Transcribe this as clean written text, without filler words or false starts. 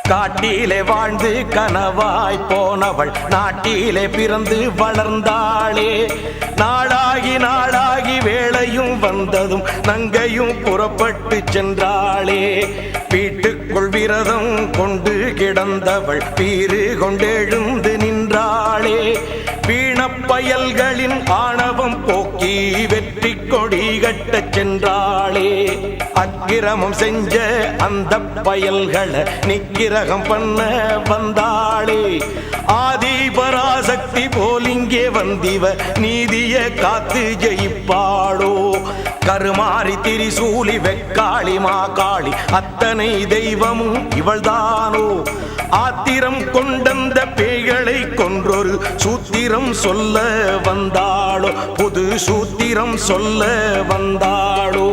காட்டிலே வாழ்ந்து கனவாய் போனவள் நாட்டிலே பிறந்து வளர்ந்தாளே. நாளாகி வேளையும் வந்ததும் நங்கையும் புறப்பட்டு சென்றாளே. வீட்டுக்குள் விரதம் கொண்டு கிடந்தவள் பீறு கொண்டெழுந்து நின்றாளே. வீணப்பயல்களின் ஆணவம் போக்கி வெற்றி கொடி கட்டச் சென்றாளே. அக்கிரமம் செஞ்ச அந்த பயல்களை நிக்கிரகம் பண்ண வந்தாளே. ஆதிபராசக்தி போல் இங்கே வந்திவ நீதிய காத்து ஜெயிப்பாளோ. கருமாறி திரிசூலி வெக்காளி மாகாளி அத்தனை தெய்வமும் இவள்தானோ. ஆத்திரம் கொண்டந்த பேய்களை கொன்றொரு சூத்திரம் சொல்ல வந்தாளோ. புது சூத்திரம் சொல்ல வந்தாளோ.